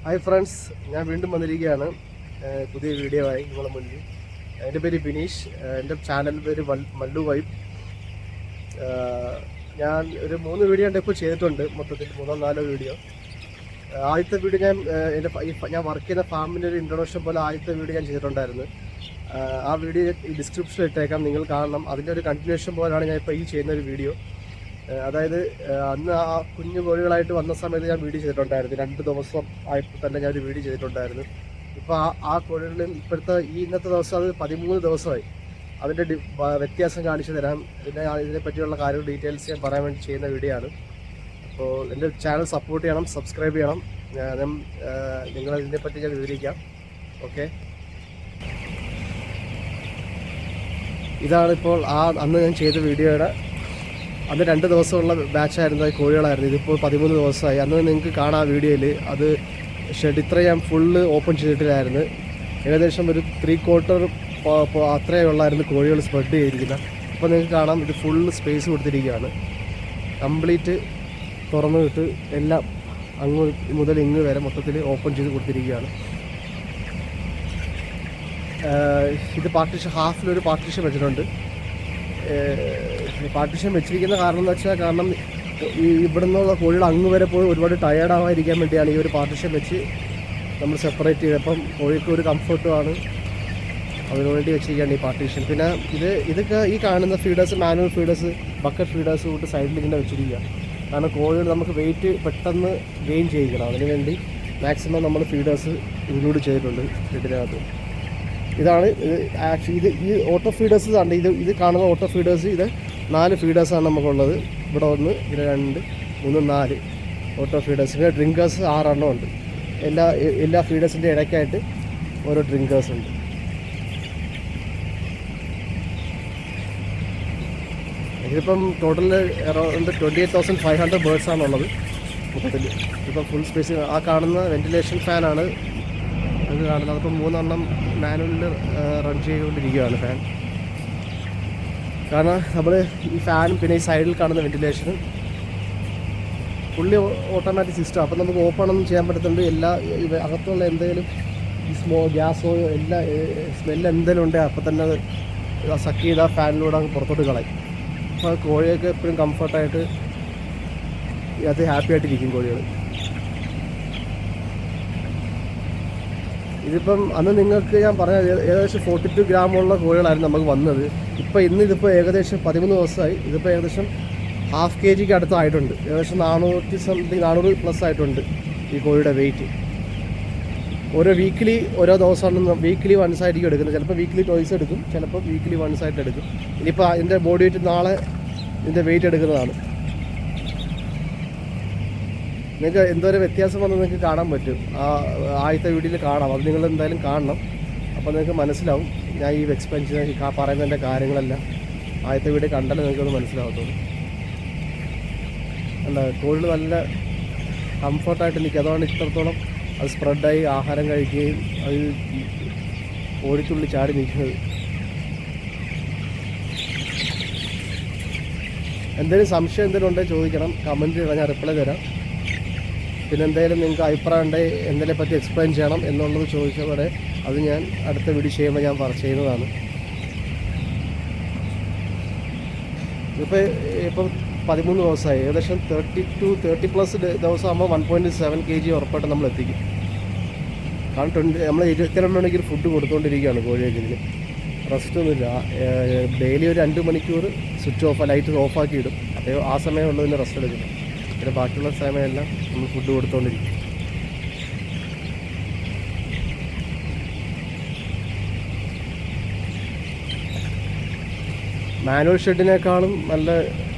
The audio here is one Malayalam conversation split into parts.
ഹായ് ഫ്രണ്ട്സ്, ഞാൻ വീണ്ടും വന്നിരിക്കുകയാണ് പുതിയ വീഡിയോ ആയി നിങ്ങളുടെ മുന്നിൽ. എൻ്റെ പേര് ബിനീഷ്, എൻ്റെ ചാനൽ പേര് മല്ലു വൈബ്. ഞാൻ ഒരു 3 വീഡിയോ ഇപ്പോൾ ചെയ്തിട്ടുണ്ട്, മൊത്തത്തിൽ 3-4 വീഡിയോ. ആദ്യത്തെ വീഡിയോ ഞാൻ വർക്ക് ചെയ്യുന്ന ഫാമിൻ്റെ ഒരു ഇൻട്രൊഡക്ഷൻ പോലെ ആദ്യത്തെ വീഡിയോ ഞാൻ ചെയ്തിട്ടുണ്ടായിരുന്നു. ആ വീഡിയോ ഈ ഡിസ്ക്രിപ്ഷനിൽ ഇട്ടേക്കാം, നിങ്ങൾ കാണണം. അതിൻ്റെ ഒരു കണ്ടിന്യൂഷൻ പോലെയാണ് ഞാൻ ഇപ്പോൾ ഈ ചെയ്യുന്ന ഒരു വീഡിയോ. അതായത് അന്ന് ആ കുഞ്ഞു കോഴികളായിട്ട് വന്ന സമയത്ത് ഞാൻ വീഡിയോ ചെയ്തിട്ടുണ്ടായിരുന്നു. 2 ദിവസം ആയപ്പോൾ തന്നെ ഞാനൊരു വീഡിയോ ചെയ്തിട്ടുണ്ടായിരുന്നു. ഇപ്പോൾ ആ കോഴികളിൽ ഇപ്പോഴത്തെ ഇന്നത്തെ ദിവസം അത് 13 ദിവസമായി. അതിൻ്റെ വ്യത്യാസം കാണിച്ചു തരാം. പിന്നെ ഇതിനെ പറ്റിയുള്ള കാര്യങ്ങൾ ഡീറ്റെയിൽസ് ഞാൻ പറയാൻ വേണ്ടി ചെയ്യുന്ന വീഡിയോ ആണ്. അപ്പോൾ എൻ്റെ ചാനൽ സപ്പോർട്ട് ചെയ്യണം, സബ്സ്ക്രൈബ് ചെയ്യണം. നിങ്ങളിതിനെപ്പറ്റി ഞാൻ വിവരിക്കാം. ഓക്കെ, ഇതാണിപ്പോൾ അന്ന് ഞാൻ ചെയ്ത വീഡിയോയുടെ. അന്ന് 2 ദിവസമുള്ള ബാച്ചായിരുന്നു, കോഴികളായിരുന്നു. ഇതിപ്പോൾ 13 ദിവസമായി. അന്ന് നിങ്ങൾക്ക് കാണാം വീഡിയോയിൽ. അത് ഷെഡ് ഇത്ര ഞാൻ ഫുള്ള് ഓപ്പൺ ചെയ്തിട്ടില്ലായിരുന്നു. ഏകദേശം ഒരു 3/4 അത്രയേ ഉള്ളായിരുന്നു കോഴികൾ സ്പ്രെഡ് ചെയ്തിരിക്കുന്നത്. അപ്പോൾ നിങ്ങൾക്ക് കാണാം, ഇത് ഫുള്ള് സ്പേസ് കൊടുത്തിരിക്കുകയാണ്. കംപ്ലീറ്റ് തുറന്നു വിട്ട് എല്ലാം അങ്ങ് മുതൽ ഇങ്ങ് വരെ മൊത്തത്തിൽ ഓപ്പൺ ചെയ്ത് കൊടുത്തിരിക്കുകയാണ്. ഇത് ഹാഫിലൊരു പാർട്ടീഷൻ വെച്ചിട്ടുണ്ട്. പാർട്ടീഷൻ വെച്ചിരിക്കുന്ന കാരണം എന്ന് വെച്ചാൽ, കാരണം ഇവിടെ നിന്നുള്ള കോഴികൾ അങ്ങ് വരെ പോയി ഒരുപാട് ടയേർഡാവാതിരിക്കാൻ വേണ്ടിയാണ് ഈ ഒരു പാർട്ടീഷൻ വെച്ച് നമ്മൾ സെപ്പറേറ്റ് ചെയ്തപ്പം കോഴിക്ക് ഒരു കംഫർട്ടുമാണ്. അതിനുവേണ്ടി വെച്ചിരിക്കുകയാണ് ഈ പാർട്ടീഷൻ. പിന്നെ ഇതൊക്കെ ഈ കാണുന്ന feeders, manual feeders, bucket feeders കൊണ്ട് സൈഡിൽ ഇങ്ങനെ വെച്ചിരിക്കുക. കാരണം കോഴികൾ നമുക്ക് വെയിറ്റ് പെട്ടെന്ന് ഗെയിൻ ചെയ്യിക്കണം. അതിനുവേണ്ടി മാക്സിമം നമ്മൾ ഫീഡേഴ്സ് ഇൻക്ലൂഡ് ചെയ്തിട്ടുണ്ട് ഇതിനകത്ത്. ഇതാണ് ഈ ഓട്ടോ ഫീഡേഴ്സ് ആണ്. ഇത് കാണുന്ന ഓട്ടോ ഫീഡേഴ്സ്, ഇത് 4 ഫീഡേഴ്സാണ് നമുക്കുള്ളത്. ഇവിടെ 1, 2, 3, 4 ഓട്ടോ ഫീഡേഴ്സ്. പിന്നെ ഡ്രിങ്കേഴ്സ് 6 എണ്ണം ഉണ്ട്. എല്ലാ ഫീഡേഴ്സിൻ്റെ ഇടയ്ക്കായിട്ട് ഓരോ ഡ്രിങ്കേഴ്സ് ഉണ്ട്. ഇതിപ്പം ടോട്ടൽ അറൗണ്ട് 28,500 ബേർഡ്സാണുള്ളത് മൊത്തത്തിൽ. ഇപ്പം ഫുൾ സ്പേസ്. ആ കാണുന്ന വെൻറ്റിലേഷൻ ഫാനാണ് ഇത് കാണുന്നത്. അതിപ്പോൾ 3 എണ്ണം മാനുവലിൽ റൺ ചെയ്തുകൊണ്ടിരിക്കുകയാണ് ഫാൻ. കാരണം നമ്മൾ ഈ ഫാനും പിന്നെ ഈ സൈഡിൽ കാണുന്ന വെൻറ്റിലേഷനും ഫുള്ളി ഓട്ടോമാറ്റിക് സിസ്റ്റം. അപ്പം നമുക്ക് ഓപ്പൺ ഒന്നും ചെയ്യാൻ പറ്റുന്നുണ്ട്. അകത്തുള്ള എന്തെങ്കിലും ഈ ഗ്യാസോ സ്മെല്ല് എന്തെങ്കിലും ഉണ്ടെങ്കിൽ അപ്പം തന്നെ അത് സക്ക് ചെയ്ത് ആ ഫാനിലൂടെ അങ്ങ് പുറത്തോട്ട് കളയും. അപ്പോൾ കോഴിയൊക്കെ എപ്പോഴും കംഫർട്ടായിട്ട് അത് ഹാപ്പി ആയിട്ടിരിക്കും കോഴികൾ. ഇതിപ്പം അന്ന് നിങ്ങൾക്ക് ഞാൻ പറഞ്ഞത് ഏകദേശം 42 ഗ്രാമുള്ള കോഴികളായിരുന്നു നമുക്ക് വന്നത്. ഇതിപ്പോൾ ഏകദേശം 13 ദിവസമായി. ഇതിപ്പോൾ ഏകദേശം ½ kg അടുത്തായിട്ടുണ്ട്. ഏകദേശം 400+ ആയിട്ടുണ്ട് ഈ കോഴിയുടെ വെയിറ്റ്. ഓരോ ദിവസമാണ് വീക്കിലി വൺസ് ആയിരിക്കും എടുക്കുന്നത്. ചിലപ്പോൾ വീക്കിലി ടോയ്സ് എടുക്കും, ചിലപ്പോൾ വീക്കിലി വൺസ് ആയിട്ട് എടുക്കും. ഇനിയിപ്പോൾ അതിൻ്റെ ബോഡി വെയിറ്റ് നാളെ ഇതിൻ്റെ വെയിറ്റ് എടുക്കുന്നതാണ്. നിങ്ങൾക്ക് എന്തോരം വ്യത്യാസം വന്ന് നിങ്ങൾക്ക് കാണാൻ പറ്റും. ആദ്യത്തെ വീഡിയോയിൽ കാണാം. അത് നിങ്ങൾ എന്തായാലും കാണണം. അപ്പോൾ നിങ്ങൾക്ക് മനസ്സിലാവും ഞാൻ ഈ എക്സ്പെൻഷൻ പറയുന്നതിൻ്റെ കാര്യങ്ങളെല്ലാം ആദ്യത്തെ വീഡിയോ കണ്ടാലേ നിങ്ങൾക്കത് മനസ്സിലാവത്തുള്ളൂ. അല്ല, കോഴികൾ നല്ല കംഫർട്ടായിട്ട് നിൽക്കും. അതുകൊണ്ട് ഇത്രത്തോളം അത് സ്പ്രെഡായി ആഹാരം കഴിക്കുകയും അത് ഓടിത്തുള്ളി ചാടി നിൽക്കുന്നത്. എന്തെങ്കിലും സംശയം എന്തെങ്കിലും ഉണ്ടെങ്കിൽ ചോദിക്കണം, കമൻറ്റ് ചെയ്യണം, ഞാൻ റിപ്ലൈ തരാം. പിന്നെ എന്തെങ്കിലും നിങ്ങൾക്ക് അഭിപ്രായം ഉണ്ടെങ്കിൽ എന്തെങ്കിലും പറ്റി എക്സ്പ്ലെയിൻ ചെയ്യണം എന്നുള്ളത് ചോദിച്ചതോടെ അത് ഞാൻ അടുത്ത വീഡിയോ ചെയ്യുമ്പോൾ ഞാൻ ചെയ്യുന്നതാണ്. ഇപ്പം 13 ദിവസമായി. ഏകദേശം 30+ ദിവസമാകുമ്പോൾ 1.7 kg ഉറപ്പായിട്ട് നമ്മൾ എത്തിക്കും. കാരണം നമ്മൾ 22 മണിക്കൂർ ഫുഡ് കൊടുത്തുകൊണ്ടിരിക്കുകയാണ് കോഴിയൊക്കെ. ഇതിന് റെസ്റ്റൊന്നുമില്ല. ഡെയിലി ഒരു 2 മണിക്കൂർ സ്വിച്ച് ഓഫ്, ലൈറ്റ് ഓഫാക്കി ഇടും. അതേ ആ സമയമുള്ളതിന് റെസ്റ്റ് എടുക്കണം. പിന്നെ ബാക്കിയുള്ള സമയമെല്ലാം നമ്മൾ ഫുഡ് കൊടുത്തുകൊണ്ടിരിക്കും. മാനുവൽ ഷെഡിനേക്കാളും നല്ല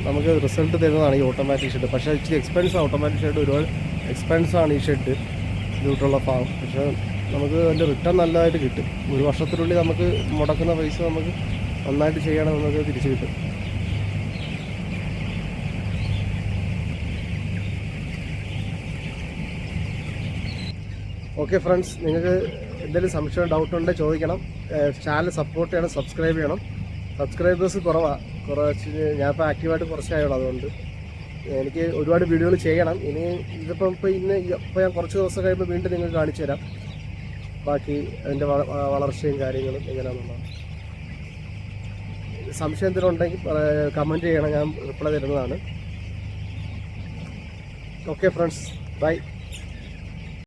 നമുക്ക് റിസൾട്ട് തരുന്നതാണ് ഈ ഓട്ടോമാറ്റിക് ഷെഡ്. പക്ഷേ ഇച്ചിരി എക്സ്പെൻസാണ് ഓട്ടോമാറ്റിക് ഷെഡ്. ഒരുപാട് എക്സ്പെൻസാണ് ഈ ഷെഡ് ഇതിലോട്ടുള്ള ഫാം. പക്ഷേ നമുക്ക് അതിൻ്റെ റിട്ടേൺ നല്ലതായിട്ട് കിട്ടും. 1 വർഷത്തിനുള്ളിൽ നമുക്ക് മുടക്കുന്ന പൈസ നമുക്ക് നന്നായിട്ട് ചെയ്യണം, നമുക്ക് തിരിച്ച് കിട്ടും. ഓക്കെ ഫ്രണ്ട്സ്, നിങ്ങൾക്ക് എന്തെങ്കിലും സംശയം ഡൗട്ടുണ്ടെങ്കിൽ ചോദിക്കണം. ചാനൽ സപ്പോർട്ട് ചെയ്യണം, സബ്സ്ക്രൈബ് ചെയ്യണം. സബ്സ്ക്രൈബേഴ്സ് കുറച്ച് ഞാനിപ്പോൾ ആക്റ്റീവായിട്ട് കുറച്ചായുള്ളൂ. അതുകൊണ്ട് എനിക്ക് ഒരുപാട് വീഡിയോകൾ ചെയ്യണം. ഇനി ഇതിപ്പം ഇപ്പോൾ ഞാൻ കുറച്ച് ദിവസം കഴിയുമ്പോൾ വീണ്ടും നിങ്ങൾക്ക് കാണിച്ചു തരാം ബാക്കി അതിൻ്റെ വളർച്ചയും കാര്യങ്ങളും എങ്ങനെയാണെന്നുള്ളത്. സംശയം എന്തെങ്കിലും ഉണ്ടെങ്കിൽ കമൻറ്റ് ചെയ്യണം, ഞാൻ റിപ്ലൈ തരുന്നതാണ്. Okay friends, by.